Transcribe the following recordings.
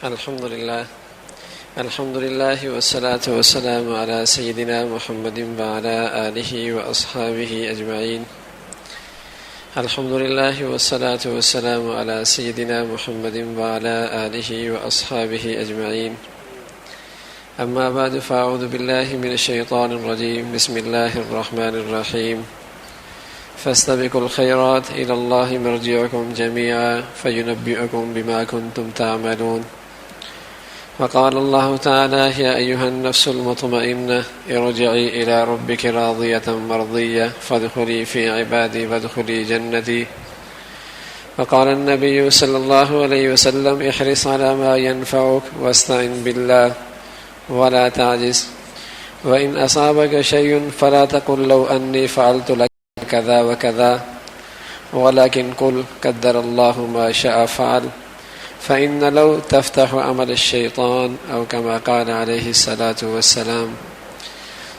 الحمد لله والصلاة والسلام على سيدنا محمد وعلى آله وأصحابه أجمعين. الحمد لله والصلاة والسلام على سيدنا محمد وعلى آله وأصحابه أجمعين. أما بعد فأعوذ بالله من الشيطان الرجيم. بسم الله الرحمن الرحيم. فاستبقوا الخيرات إلى الله مرجعكم جميعا فينبئكم بما كنتم تعملون. وقال الله تعالى: يا أيها النفس المطمئنة ارجعي إلى ربك راضية مرضية فادخلي في عبادي وادخلي جنتي. وقال النبي صلى الله عليه وسلم: احرص على ما ينفعك واستعن بالله ولا تعجز، وإن أصابك شيء فلا تقل لو أني فعلت لك كذا وكذا، ولكن قل قدر الله ما شاء فعل، فإن لو تفتح عمل الشيطان أو كما قال عليه الصلاة والسلام.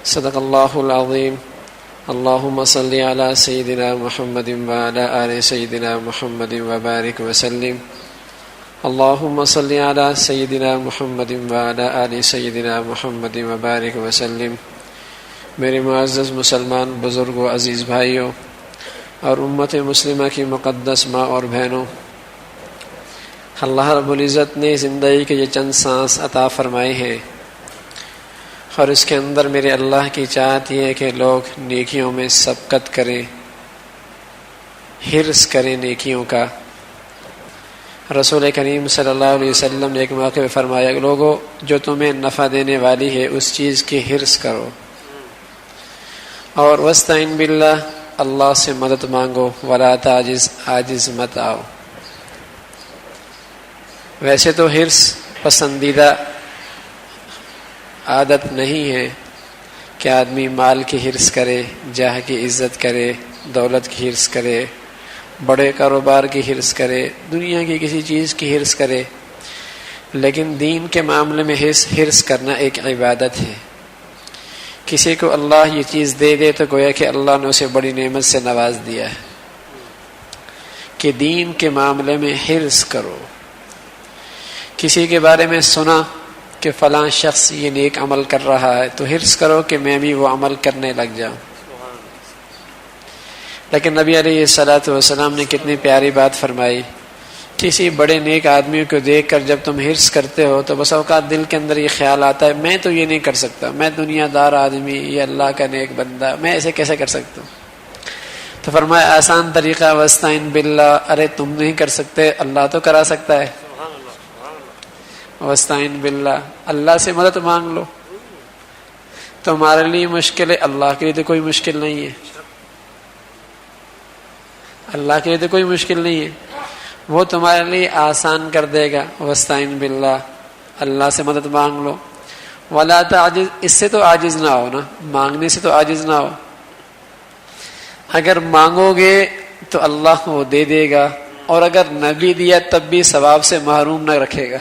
صدق الله العظيم. اللهم صل على سيدنا محمد وعلى آل سيدنا محمد وبارك وسلم. اللهم صل على سيدنا محمد وعلى آل سيدنا محمد وبارك وسلم. میرے معزز مسلمان بزرگوں، عزیز بھائیوں اور امت مسلمہ کی مقدس ماں اور بہنوں، اللہ رب العزت نے زندگی کے یہ چند سانس عطا فرمائے ہیں، اور اس کے اندر میرے اللہ کی چاہت یہ ہے کہ لوگ نیکیوں میں سبقت کریں، حرص کریں نیکیوں کا۔ رسول کریم صلی اللہ علیہ وسلم نے ایک موقع پہ فرمایا: لوگوں، جو تمہیں نفع دینے والی ہے اس چیز کی حرص کرو، اور وَاسْتَعِن بِاللَّهِ، اللہ سے مدد مانگو، وَلَا تَعْجِزْ، عاجز مت آؤ۔ ویسے تو حرص پسندیدہ عادت نہیں ہے کہ آدمی مال کی حرص کرے، جاہ کی عزت کرے، دولت کی حرص کرے، بڑے کاروبار کی حرص کرے، دنیا کی کسی چیز کی حرص کرے، لیکن دین کے معاملے میں حرص کرنا ایک عبادت ہے۔ کسی کو اللہ یہ چیز دے دے تو گویا کہ اللہ نے اسے بڑی نعمت سے نواز دیا ہے کہ دین کے معاملے میں حرص کرو۔ کسی کے بارے میں سنا کہ فلاں شخص یہ نیک عمل کر رہا ہے تو حرص کرو کہ میں بھی وہ عمل کرنے لگ جاؤں۔ لیکن نبی علیہ الصلوۃ والسلام نے کتنی پیاری بات فرمائی، کسی بڑے نیک آدمی کو دیکھ کر جب تم حرص کرتے ہو تو بس اوقات دل کے اندر یہ خیال آتا ہے میں تو یہ نہیں کر سکتا، میں دنیا دار آدمی، یہ اللہ کا نیک بندہ، میں ایسے کیسے کر سکتا ہوں؟ تو فرمایا آسان طریقہ وَاسْتَعِن بِاللَّهِ، ارے تم نہیں کر سکتے، اللہ تو کرا سکتا ہے۔ وَاسْتَعِن بِاللَّهِ، اللہ سے مدد مانگ لو۔ تمہارے لیے مشکل ہے، اللہ کے لیے تو کوئی مشکل نہیں ہے، اللہ کے لیے تو کوئی مشکل نہیں ہے، وہ تمہارے لیے آسان کر دے گا۔ وَاسْتَعِن بِاللَّهِ، اللہ سے مدد مانگ لو۔ وَلَا تَعْجِزْ، اس سے تو عاجز نہ ہو نا، مانگنے سے تو عاجز نہ ہو۔ اگر مانگو گے تو اللہ وہ دے دے گا، اور اگر نہ بھی دیا تب بھی ثواب سے محروم نہ رکھے گا۔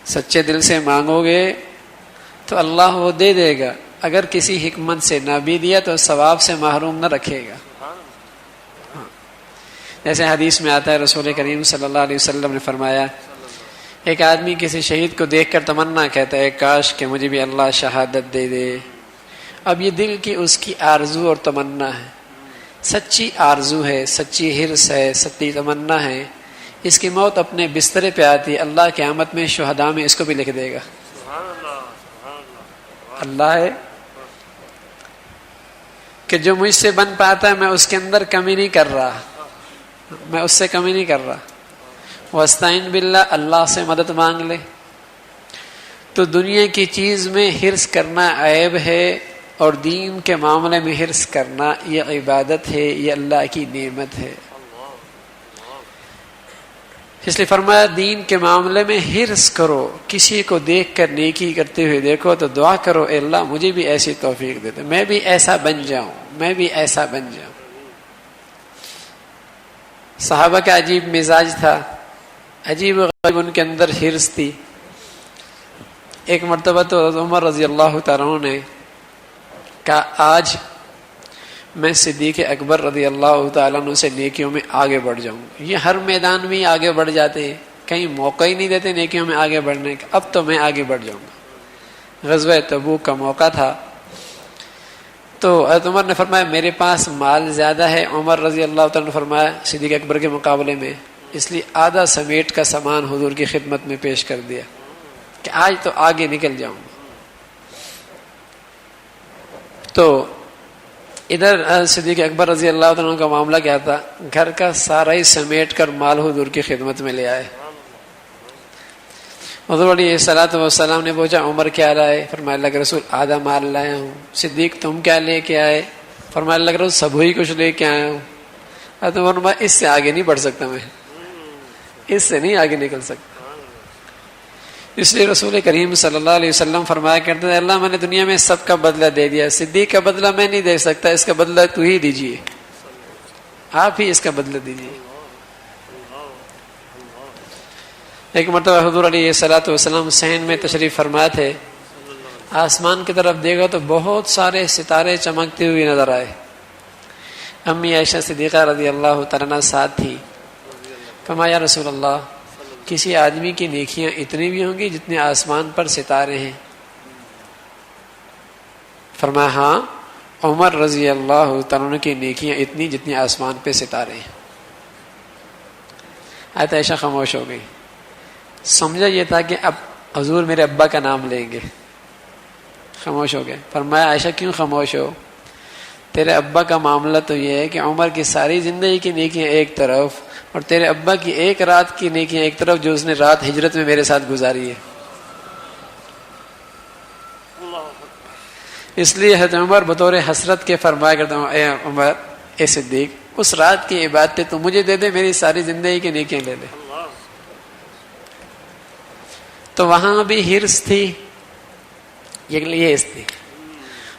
سچے دل سے مانگو گے تو اللہ وہ دے دے گا، اگر کسی حکمت سے نہ بھی دیا تو ثواب سے محروم نہ رکھے گا۔ جیسے حدیث میں آتا ہے، رسول کریم صلی اللہ علیہ وسلم نے فرمایا، ایک آدمی کسی شہید کو دیکھ کر تمنا کہتا ہے کاش کہ مجھے بھی اللہ شہادت دے دے۔ اب یہ دل کی اس کی آرزو اور تمنا ہے، سچی آرزو ہے، سچی حرص ہے، سچی تمنا ہے۔ اس کی موت اپنے بسترے پہ آتی ہے، اللہ قیامت میں شہداء میں اس کو بھی لکھ دے گا۔ اللہ ہے کہ جو مجھ سے بن پاتا ہے میں اس کے اندر کمی نہیں کر رہا، میں اس سے کمی نہیں کر رہا۔ وَاسْتَعِن بِاللَّهِ، اللہ سے مدد مانگ لے۔ تو دنیا کی چیز میں حرص کرنا عیب ہے، اور دین کے معاملے میں حرص کرنا یہ عبادت ہے، یہ اللہ کی نعمت ہے۔ اس لیے فرمایا دین کے معاملے میں حرص کرو۔ کسی کو دیکھ کر نیکی کرتے ہوئے دیکھو تو دعا کرو، اے اللہ مجھے بھی ایسی توفیق دے دے، میں بھی ایسا بن جاؤں، میں بھی ایسا بن جاؤں۔ صحابہ کا عجیب مزاج تھا، عجیب و غریب ان کے اندر حرص تھی۔ ایک مرتبہ تو عمر رضی اللہ تعالیٰ عنہ نے کہا آج میں صدیق اکبر رضی اللہ تعالیٰ عنہ سے نیکیوں میں آگے بڑھ جاؤں گا۔ یہ ہر میدان میں آگے بڑھ جاتے ہیں، کہیں موقع ہی نہیں دیتے نیکیوں میں آگے بڑھنے کا۔ اب تو میں آگے بڑھ جاؤں گا۔ غزوہ تبوک کا موقع تھا تو حضرت عمر نے فرمایا میرے پاس مال زیادہ ہے۔ عمر رضی اللہ تعالیٰ نے فرمایا صدیق اکبر کے مقابلے میں، اس لیے آدھا سمیٹ کا سامان حضور کی خدمت میں پیش کر دیا کہ آج تو آگے نکل جاؤں گا۔ تو ادھر صدیق اکبر رضی اللہ تعالیٰ کا معاملہ کیا تھا، گھر کا سارا ہی سمیٹ کر مال حضور کی خدمت میں لے آئے۔ حضور علیہ الصلوۃ والسلام نے پوچھا عمر کیا لائے؟ فرمایا اللہ کے رسول آدھا مال لایا ہوں۔ صدیق تم کیا لے کے آئے؟ فرمایا اللہ کے رسول سب ہی کچھ لے کے آیا ہوں۔ فرمایا اس سے آگے نہیں بڑھ سکتا، میں اس سے نہیں آگے نکل سکتا۔ اس لیے رسول کریم صلی اللہ علیہ وسلم فرمایا کرتے ہیں اللہ میں نے دنیا میں سب کا بدلہ دے دیا، صدیق کا بدلہ میں نہیں دے سکتا، اس کا بدلہ تو ہی دیجیے، آپ ہی اس کا بدلہ دیجیے۔ ایک مرتبہ حضور علیہ الصلوۃ والسلام صحن میں تشریف فرما تھے، آسمان کی طرف دیکھا تو بہت سارے ستارے چمکتے ہوئے نظر آئے۔ امی عائشہ صدیقہ رضی اللہ تعالیٰ ساتھ تھی۔ فرمایا یا رسول اللہ کسی آدمی کی نیکیاں اتنی بھی ہوں گی جتنے آسمان پر ستارے ہیں؟ فرمایا ہاں، عمر رضی اللہ تعالیٰ کی نیکیاں اتنی جتنی آسمان پہ ستارے ہیں۔ آیت عائشہ خاموش ہو گئی۔ سمجھا یہ تھا کہ اب حضور میرے ابا کا نام لیں گے، خاموش ہو گئے۔ فرمایا عائشہ کیوں خاموش ہو؟ تیرے ابا کا معاملہ تو یہ ہے کہ عمر کی ساری زندگی کی نیکیاں ایک طرف اور تیرے ابا کی ایک رات کی نیکیاں ایک طرف جو اس نے رات ہجرت میں میرے ساتھ گزاری ہے۔ اس لیے حضرت عمر بطور حسرت کے فرمایا کرتا ہوں اے عمر اے صدیق اس رات کی عبادتیں تو مجھے دے دے، میری ساری زندگی کی نیکیاں لے لے۔ تو وہاں بھی حرص تھی، یہ حرص تھی۔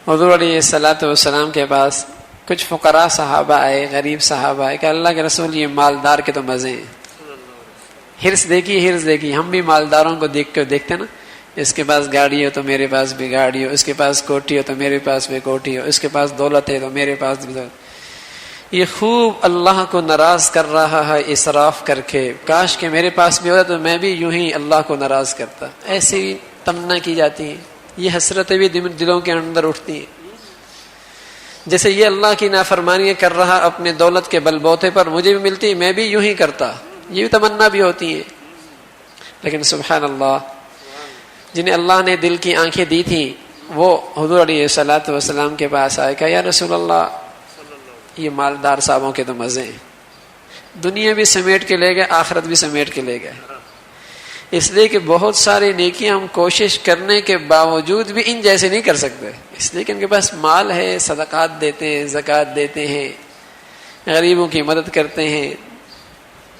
حضور علیہ الصلوۃ والسلام کے پاس کچھ فقراء صحابہ آئے، غریب صحابہ آئے کہ اللہ کے رسول یہ مالدار کے تو مزے ہیں۔ حرص دیکھیے، ہم بھی مالداروں کو دیکھ کے دیکھتے نا، اس کے پاس گاڑی ہو تو میرے پاس بھی گاڑی ہو، اس کے پاس کوٹھی ہو تو میرے پاس بھی کوٹھی ہو، اس کے پاس دولت ہے تو میرے پاس بھی دولت۔ یہ خوب اللہ کو ناراض کر رہا ہے اسراف کر کے، کاش کہ میرے پاس بھی ہوتا تو میں بھی یوں ہی اللہ کو ناراض کرتا۔ ایسی تمنا کی جاتی ہیں، یہ حسرتیں بھی دلوں کے اندر اٹھتی ہیں۔ جیسے یہ اللہ کی نافرمانیاں کر رہا اپنے دولت کے بل بوتے پر، مجھے بھی ملتی میں بھی یوں ہی کرتا، یہ بھی تمنا بھی ہوتی ہے۔ لیکن سبحان اللہ، جنہیں اللہ نے دل کی آنکھیں دی تھیں وہ حضور علیہ الصلوۃ والسلام کے پاس آئے کہ یا رسول اللہ یہ مالدار صاحبوں کے تو مزے ہیں، دنیا بھی سمیٹ کے لے گئے، آخرت بھی سمیٹ کے لے گئے۔ اس لیے کہ بہت ساری نیکیاں ہم کوشش کرنے کے باوجود بھی ان جیسے نہیں کر سکتے، اس لیے کہ ان کے پاس مال ہے، صدقات دیتے ہیں، زکوٰۃ دیتے ہیں، غریبوں کی مدد کرتے ہیں،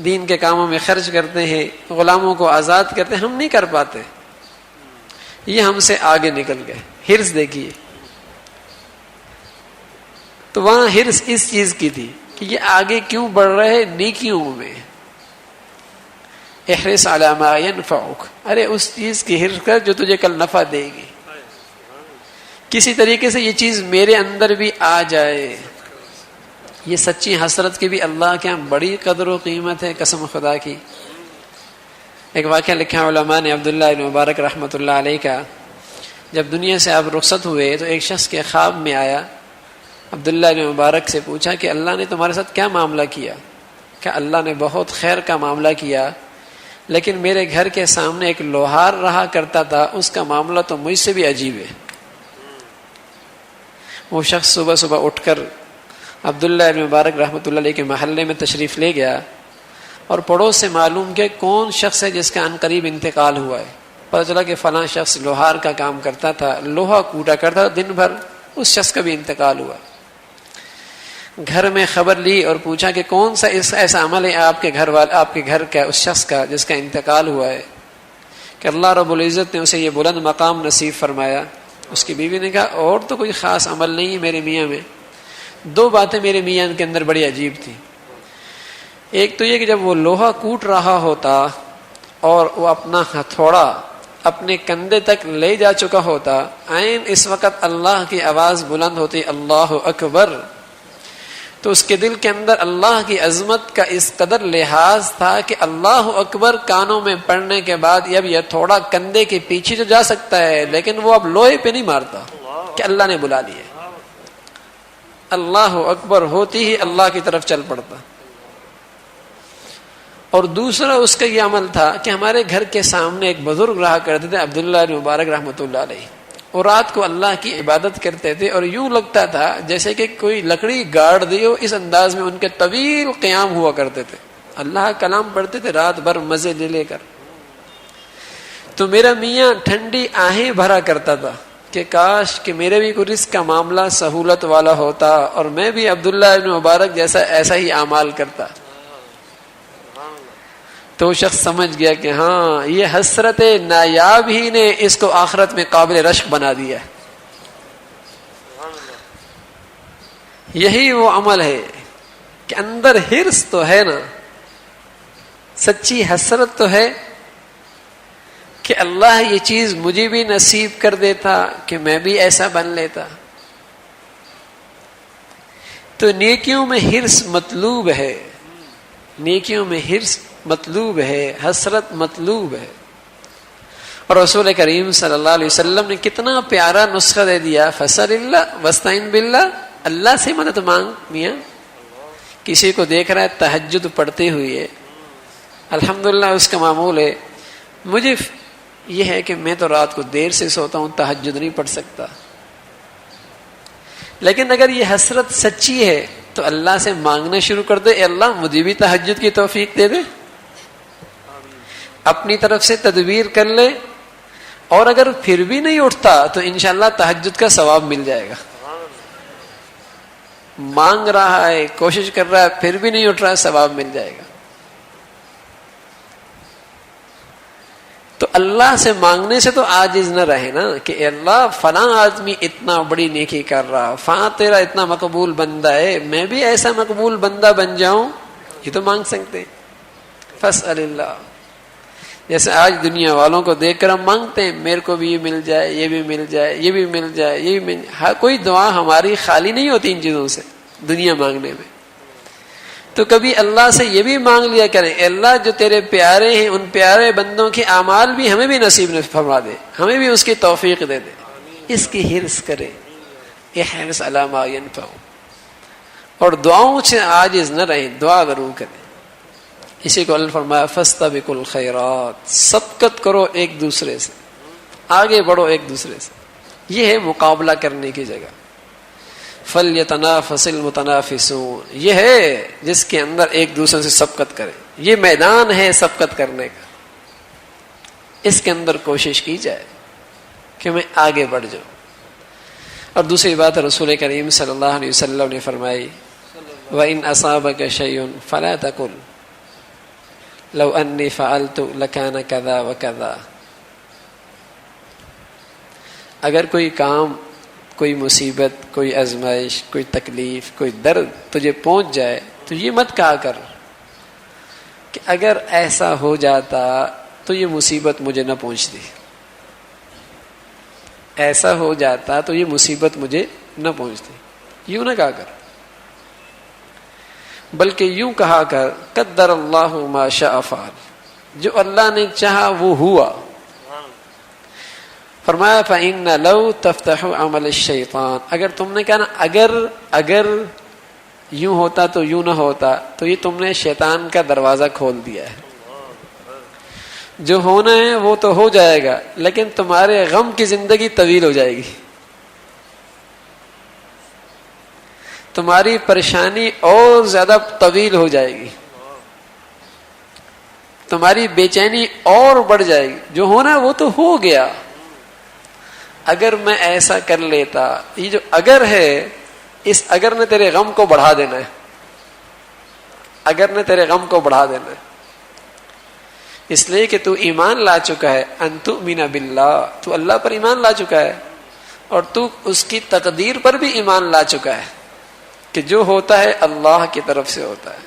دین کے کاموں میں خرچ کرتے ہیں، غلاموں کو آزاد کرتے ہیں، ہم نہیں کر پاتے، یہ ہم سے آگے نکل گئے۔ حرص دیکھیے، تو وہاں حرص اس چیز کی تھی کہ یہ آگے کیوں بڑھ رہے نیکیوں میں۔ احرص علی ما ینفعک، ارے اس چیز کی حرص کر جو تجھے کل نفع دے گی، کسی طریقے سے یہ چیز میرے اندر بھی آ جائے۔ یہ سچی حسرت کی بھی اللہ کے یہاں بڑی قدر و قیمت ہے، قسم خدا کی۔ ایک واقعہ لکھا علماء نے عبداللہ بن مبارک رحمۃ اللہ علیہ کا، جب دنیا سے آپ رخصت ہوئے تو ایک شخص کے خواب میں آیا، عبداللہ بن مبارک سے پوچھا کہ اللہ نے تمہارے ساتھ کیا معاملہ کیا؟ کہ اللہ نے بہت خیر کا معاملہ کیا، لیکن میرے گھر کے سامنے ایک لوہار رہا کرتا تھا، اس کا معاملہ تو مجھ سے بھی عجیب ہے۔ وہ شخص صبح صبح اٹھ کر عبداللہ بن مبارک رحمۃ اللہ علیہ کے محلے میں تشریف لے گیا اور پڑوس سے معلوم کہ کون شخص ہے جس کا عنقریب انتقال ہوا ہے۔ پتہ چلا کہ فلاں شخص لوہار کا کام کرتا تھا، لوہا کوٹا کرتا تھا دن بھر، اس شخص کا بھی انتقال ہوا۔ گھر میں خبر لی اور پوچھا کہ کون سا ایسا عمل ہے آپ کے گھر کا اس شخص کا جس کا انتقال ہوا ہے، کہ اللہ رب العزت نے اسے یہ بلند مقام نصیب فرمایا۔ اس کی بیوی نے کہا اور تو کوئی خاص عمل نہیں ہے میرے میاں میں، دو باتیں میرے میاں کے اندر بڑی عجیب تھی۔ ایک تو یہ کہ جب وہ لوہا کوٹ رہا ہوتا اور وہ اپنا ہتھوڑا اپنے کندھے تک لے جا چکا ہوتا، عین اس وقت اللہ کی آواز بلند ہوتی اللہ اکبر، تو اس کے دل کے اندر اللہ کی عظمت کا اس قدر لحاظ تھا کہ اللہ اکبر کانوں میں پڑھنے کے بعد اب یہ تھوڑا کندھے کے پیچھے تو جا سکتا ہے، لیکن وہ اب لوہے پہ نہیں مارتا کہ اللہ نے بلا لیا، اللہ اکبر ہوتی ہی اللہ کی طرف چل پڑتا۔ اور دوسرا اس کا یہ عمل تھا کہ ہمارے گھر کے سامنے ایک بزرگ رہا کرتے تھے، عبداللہ بن مبارک رحمۃ اللہ علیہ، اور رات کو اللہ کی عبادت کرتے تھے، اور یوں لگتا تھا جیسے کہ کوئی لکڑی گاڑ دی ہو، اس انداز میں ان کے طویل قیام ہوا کرتے تھے، اللہ کلام پڑھتے تھے رات بھر مزے لے لے کر۔ تو میرا میاں ٹھنڈی آہیں بھرا کرتا تھا کہ کاش کہ میرے بھی کوئی رزق کا معاملہ سہولت والا ہوتا اور میں بھی عبداللہ بن مبارک جیسا ایسا ہی اعمال کرتا۔ تو وہ شخص سمجھ گیا کہ ہاں یہ حسرت نایاب ہی نے اس کو آخرت میں قابل رشک بنا دیا ہے۔ یہی وہ عمل ہے کہ اندر حرص تو ہے نا، سچی حسرت تو ہے کہ اللہ یہ چیز مجھے بھی نصیب کر دیتا کہ میں بھی ایسا بن لیتا۔ تو نیکیوں میں حرص مطلوب ہے، نیکیوں میں حرص مطلوب ہے، حسرت مطلوب ہے۔ اور رسول کریم صلی اللہ علیہ وسلم نے کتنا پیارا نسخہ دے دیا، فصل اللہ وستعین باللہ، اللہ سے مدد مانگ۔ میاں کسی کو دیکھ رہا ہے تہجد پڑھتے ہوئے، الحمدللہ اس کا معمول ہے، مجھے یہ ہے کہ میں تو رات کو دیر سے سوتا ہوں، تہجد نہیں پڑھ سکتا، لیکن اگر یہ حسرت سچی ہے تو اللہ سے مانگنا شروع کر دے، اے اللہ مجھے بھی تہجد کی توفیق دے دے، اپنی طرف سے تدبیر کر لے، اور اگر پھر بھی نہیں اٹھتا تو انشاءاللہ تہجد کا ثواب مل جائے گا۔ مانگ رہا ہے، کوشش کر رہا ہے، پھر بھی نہیں اٹھ رہا ہے، ثواب مل جائے گا۔ تو اللہ سے مانگنے سے تو عاجز نہ رہے نا کہ اے اللہ فلاں آدمی اتنا بڑی نیکی کر رہا، فلاں تیرا اتنا مقبول بندہ ہے، میں بھی ایسا مقبول بندہ بن جاؤں، یہ تو مانگ سکتے ہیں۔ فاسأل اللہ، جیسے آج دنیا والوں کو دیکھ کر ہم مانگتے ہیں میرے کو بھی یہ مل جائے، یہ بھی مل جائے، یہ بھی مل جائے، یہ بھی مل جائے، کوئی دعا ہماری خالی نہیں ہوتی ان چیزوں سے دنیا مانگنے میں۔ تو کبھی اللہ سے یہ بھی مانگ لیا کریں، اے اللہ جو تیرے پیارے ہیں ان پیارے بندوں کے اعمال بھی ہمیں بھی نصیب فرما دے، ہمیں بھی اس کی توفیق دے دے، اس کی حرص کرے، احرص علی ما ینفع، اور دعاؤں سے عاجز نہ رہیں، دعا ضرور کریں۔ اسی کو اللہ فرمایا فاستبقوا الخیرات، سبقت کرو ایک دوسرے سے، آگے بڑھو ایک دوسرے سے، یہ ہے مقابلہ کرنے کی جگہ۔ فَلْيَتَنَافَسِ الْمُتَنَافِسُونَ، یہ ہے جس کے اندر ایک دوسرے سے سبقت کرے، یہ میدان ہے سبقت کرنے کا، اس کے اندر کوشش کی جائے کہ میں آگے بڑھ جاؤں۔ اور دوسری بات رسول کریم صلی اللہ علیہ وسلم نے فرمائی وَإِنْ أَصَابَكَ شَيْءٌ فَلَا تَقُلْ لَوْ أَنِّي فَعَلْتُ لَكَانَ كَذَا وَكَذَا، اگر کوئی کام، کوئی مصیبت، کوئی آزمائش، کوئی تکلیف، کوئی درد تجھے پہنچ جائے تو یہ مت کہا کر کہ اگر ایسا ہو جاتا تو یہ مصیبت مجھے نہ پہنچتی، ایسا ہو جاتا تو یہ مصیبت مجھے نہ پہنچتی، یوں نہ کہا کر، بلکہ یوں کہا کر قدر اللہ ما شاء فعل، جو اللہ نے چاہا وہ ہوا۔ فرمایا فَإِنَّ لَوْ تَفْتَحُ عَمَلَ الشَّيْطَانِ، اگر تم نے کہا نا اگر یوں ہوتا تو یوں نہ ہوتا، تو یہ تم نے شیطان کا دروازہ کھول دیا ہے، جو ہونا ہے وہ تو ہو جائے گا، لیکن تمہارے غم کی زندگی طویل ہو جائے گی، تمہاری پریشانی اور زیادہ طویل ہو جائے گی، تمہاری بے چینی اور بڑھ جائے گی، جو ہونا ہے وہ تو ہو گیا، اگر میں ایسا کر لیتا، یہ جو اگر ہے، اس اگر نے تیرے غم کو بڑھا دینا ہے، اگر نے تیرے غم کو بڑھا دینا ہے، اس لیے کہ تو ایمان لا چکا ہے، ان تؤمن باللہ، تو اللہ پر ایمان لا چکا ہے، اور تو اس کی تقدیر پر بھی ایمان لا چکا ہے کہ جو ہوتا ہے اللہ کی طرف سے ہوتا ہے،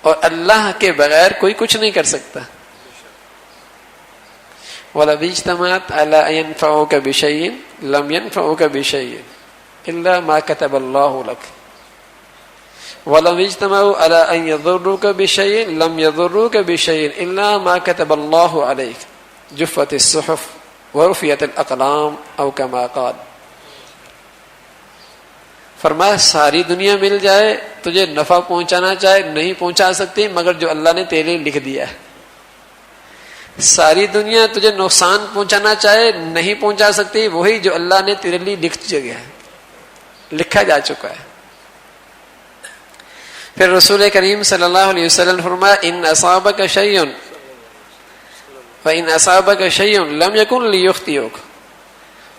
اور اللہ کے بغیر کوئی کچھ نہیں کر سکتا۔ وَلَوِ اجْتَمَعَتْ عَلَىٰ أَن يَنفَعُوكَ بِشَيْءٍ لَمْ يَنفَعُوكَ بِشَيْءٍ إِلَّا مَا كَتَبَ اللَّهُ لَكَ، وَلَمْ اجْتَمَعُوا عَلَىٰ أَنْ يَضُرُّوكَ بِشَيْءٍ لَمْ يَضُرُّوكَ بِشَيْءٍ إِلَّا مَا كَتَبَ اللَّهُ عَلَيْكَ جُفَّتِ الصُّحُفُ وَرُفِعَتِ الْأَقْلَامُ أَوْ كَمَا قَالَ. فرمایا ساری دنیا مل جائے تجھے نفع پہنچانا چاہے نہیں پہنچا سکتی مگر جو اللہ نے تیرے لیے لکھ دیا ہے. ساری دنیا تجھے نقصان پہنچانا چاہے نہیں پہنچا سکتی وہی جو اللہ نے تیرے لیے لکھ دیا ہے، لکھا جا چکا ہے. پھر رسول کریم صلی اللہ علیہ وسلم فرمایا ان اصابک شیء وان اصابک شیء لم یکن لیخطئک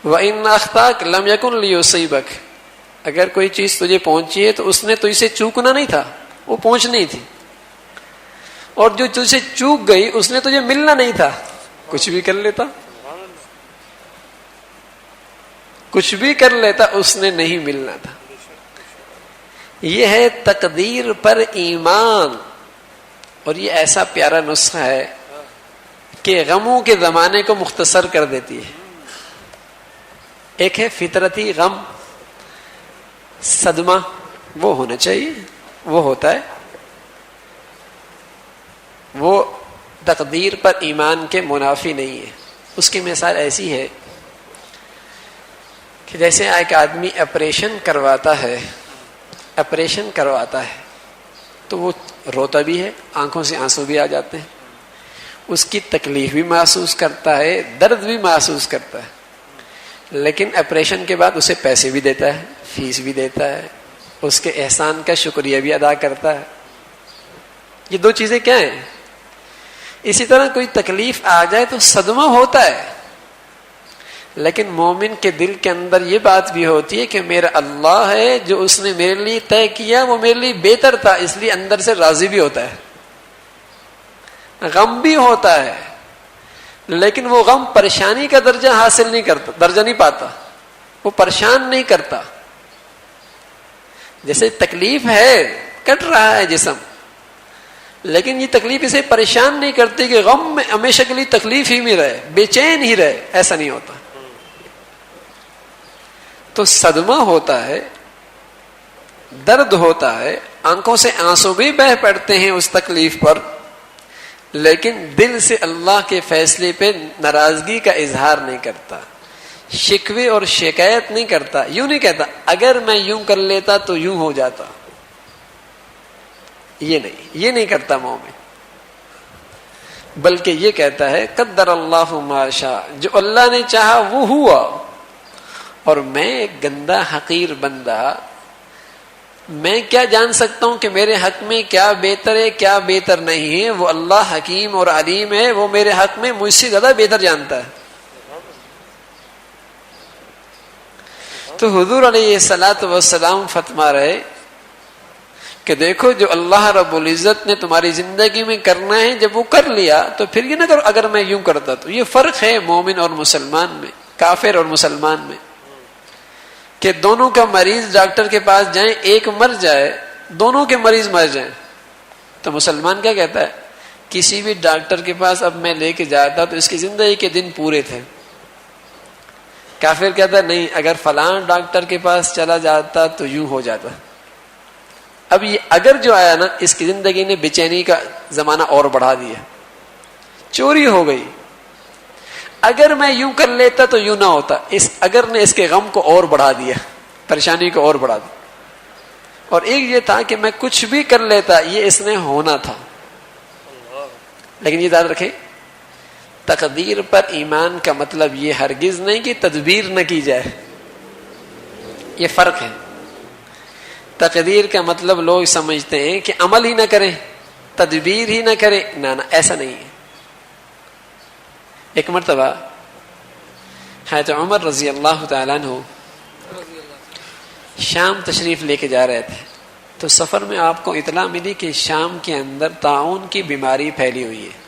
وان اخطاک لم یکن لیصیبک. اگر کوئی چیز تجھے پہنچی ہے تو اس نے تجھ سے چوکنا نہیں تھا، وہ پہنچنی تھی، اور جو تجھ سے چوک گئی اس نے تجھے ملنا نہیں تھا. کچھ بھی کر لیتا، کچھ بھی کر لیتا، اس نے نہیں ملنا تھا. یہ ہے تقدیر پر ایمان، اور یہ ایسا پیارا نسخہ ہے کہ غموں کے زمانے کو مختصر کر دیتی ہے. ایک ہے فطرتی غم، صدمہ، وہ ہونا چاہیے، وہ ہوتا ہے، وہ تقدیر پر ایمان کے منافی نہیں ہے. اس کی مثال ایسی ہے کہ جیسے ایک آدمی آپریشن کرواتا ہے تو وہ روتا بھی ہے، آنکھوں سے آنسو بھی آ جاتے ہیں، اس کی تکلیف بھی محسوس کرتا ہے، درد بھی محسوس کرتا ہے، لیکن آپریشن کے بعد اسے پیسے بھی دیتا ہے، فیس بھی دیتا ہے، اس کے احسان کا شکریہ بھی ادا کرتا ہے. یہ دو چیزیں کیا ہیں؟ اسی طرح کوئی تکلیف آ جائے تو صدمہ ہوتا ہے، لیکن مومن کے دل کے اندر یہ بات بھی ہوتی ہے کہ میرا اللہ ہے جو اس نے میرے لیے طے کیا وہ میرے لیے بہتر تھا، اس لیے اندر سے راضی بھی ہوتا ہے. غم بھی ہوتا ہے لیکن وہ غم پریشانی کا درجہ حاصل نہیں کرتا، درجہ نہیں پاتا، وہ پریشان نہیں کرتا. جیسے تکلیف ہے، کٹ رہا ہے جسم، لیکن یہ تکلیف اسے پریشان نہیں کرتی کہ غم میں ہمیشہ کے لیے تکلیف ہی میں رہے، بے چین ہی رہے، ایسا نہیں ہوتا. تو صدمہ ہوتا ہے، درد ہوتا ہے، آنکھوں سے آنسو بھی بہہ پڑتے ہیں اس تکلیف پر، لیکن دل سے اللہ کے فیصلے پہ ناراضگی کا اظہار نہیں کرتا، شکوے اور شکایت نہیں کرتا. یوں نہیں کہتا اگر میں یوں کر لیتا تو یوں ہو جاتا، یہ نہیں کرتا مومن، بلکہ یہ کہتا ہے قدر اللہ ما شاء، جو اللہ نے چاہا وہ ہوا، اور میں ایک گندا حقیر بندہ، میں کیا جان سکتا ہوں کہ میرے حق میں کیا بہتر ہے کیا بہتر نہیں ہے. وہ اللہ حکیم اور علیم ہے، وہ میرے حق میں مجھ سے زیادہ بہتر جانتا ہے. تو حضور علیہ الصلوۃ والسلام فرما رہے کہ دیکھو جو اللہ رب العزت نے تمہاری زندگی میں کرنا ہے جب وہ کر لیا تو پھر یہ نہ کرو اگر میں یوں کرتا تو. یہ فرق ہے مومن اور مسلمان میں، کافر اور مسلمان میں، کہ دونوں کا مریض ڈاکٹر کے پاس جائیں، ایک مر جائے، دونوں کے مریض مر جائیں، تو مسلمان کیا کہتا ہے؟ کسی بھی ڈاکٹر کے پاس اب میں لے کے جاتا تو اس کی زندگی کے دن پورے تھے. کافر کہتا ہے نہیں، اگر فلاں ڈاکٹر کے پاس چلا جاتا تو یوں ہو جاتا. اب یہ اگر جو آیا نا، اس کی زندگی نے بے چینی کا زمانہ اور بڑھا دیا، چوری ہو گئی. اگر میں یوں کر لیتا تو یوں نہ ہوتا، اس اگر نے اس کے غم کو اور بڑھا دیا، پریشانی کو اور بڑھا دیا. اور ایک یہ تھا کہ میں کچھ بھی کر لیتا، یہ اس نے ہونا تھا. لیکن یہ یاد رکھیں، تقدیر پر ایمان کا مطلب یہ ہرگز نہیں کہ تدبیر نہ کی جائے، یہ فرق ہے. تقدیر کا مطلب لوگ سمجھتے ہیں کہ عمل ہی نہ کریں، تدبیر ہی نہ کریں. نہ ایسا نہیں ہے. ایک مرتبہ حضرت عمر رضی اللہ تعالیٰ عنہ شام تشریف لے کے جا رہے تھے، تو سفر میں آپ کو اطلاع ملی کہ شام کے اندر طاعون کی بیماری پھیلی ہوئی ہے.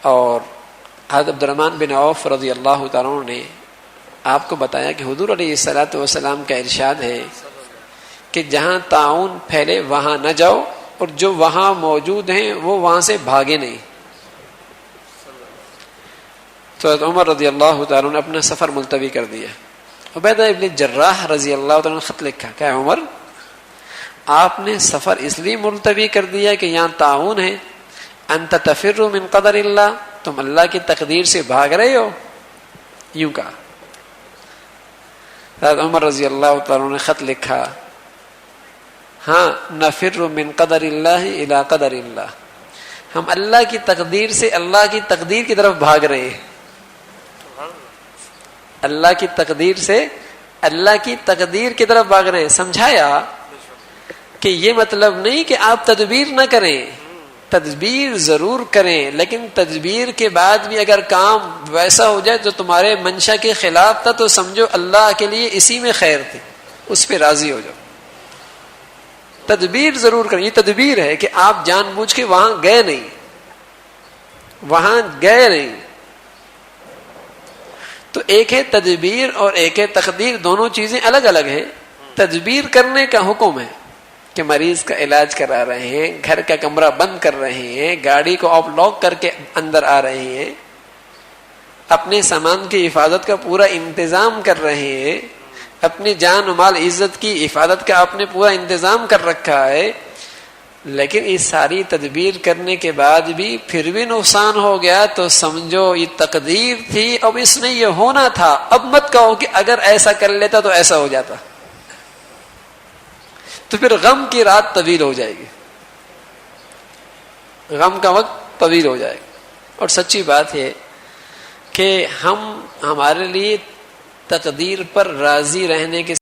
اور حضرت عبد الرحمن بن عوف رضی اللہ تعالیٰ عنہ نے آپ کو بتایا کہ حضور علیہ الصلوۃ والسلام کا ارشاد ہے کہ جہاں طاعون پھیلے وہاں نہ جاؤ، اور جو وہاں موجود ہیں وہ وہاں سے بھاگے نہیں. تو حضرت عمر رضی اللہ تعالیٰ نے اپنا سفر ملتوی کر دیا عبیدہ ابن جراح رضی اللہ تعالیٰ نے خط لکھا کہ عمر آپ نے سفر اس لیے ملتوی کر دیا کہ یہاں طاعون ہے، انت تفر من قدر اللہ، تم اللہ کی تقدیر سے بھاگ رہے ہو، یوں کہا. حضرت عمر رضی اللہ تعالیٰ نے خط لکھا، ہاں نفر من قدر اللہ الی قدر اللہ، ہم اللہ کی تقدیر سے اللہ کی تقدیر کی طرف بھاگ رہے ہیں. اللہ کی تقدیر سے اللہ کی تقدیر کی طرف بھاگ رہے ہیں. سمجھایا کہ یہ مطلب نہیں کہ آپ تدبیر نہ کریں، تدبیر ضرور کریں، لیکن تدبیر کے بعد بھی اگر کام ویسا ہو جائے تو تمہارے منشا کے خلاف تھا تو سمجھو اللہ کے لیے اسی میں خیر تھی، اس پہ راضی ہو جاؤ. تدبیر ضرور کریں. یہ تدبیر ہے کہ آپ جان بوجھ کے وہاں گئے نہیں. تو ایک ہے تدبیر اور ایک ہے تقدیر، دونوں چیزیں الگ الگ ہیں. تدبیر کرنے کا حکم ہے کہ مریض کا علاج کرا رہے ہیں، گھر کا کمرہ بند کر رہے ہیں، گاڑی کو آپ لاک کر کے اندر آ رہے ہیں، اپنے سامان کی حفاظت کا پورا انتظام کر رہے ہیں، اپنی جان و مال عزت کی حفاظت کا آپ نے پورا انتظام کر رکھا ہے. لیکن اس ساری تدبیر کرنے کے بعد بھی پھر بھی نقصان ہو گیا تو سمجھو یہ تقدیر تھی، اب اس نے یہ ہونا تھا. اب مت کہو کہ اگر ایسا کر لیتا تو ایسا ہو جاتا، تو پھر غم کی رات طویل ہو جائے گی، غم کا وقت طویل ہو جائے گا. اور سچی بات ہے کہ ہمارے لیے تقدیر پر راضی رہنے کے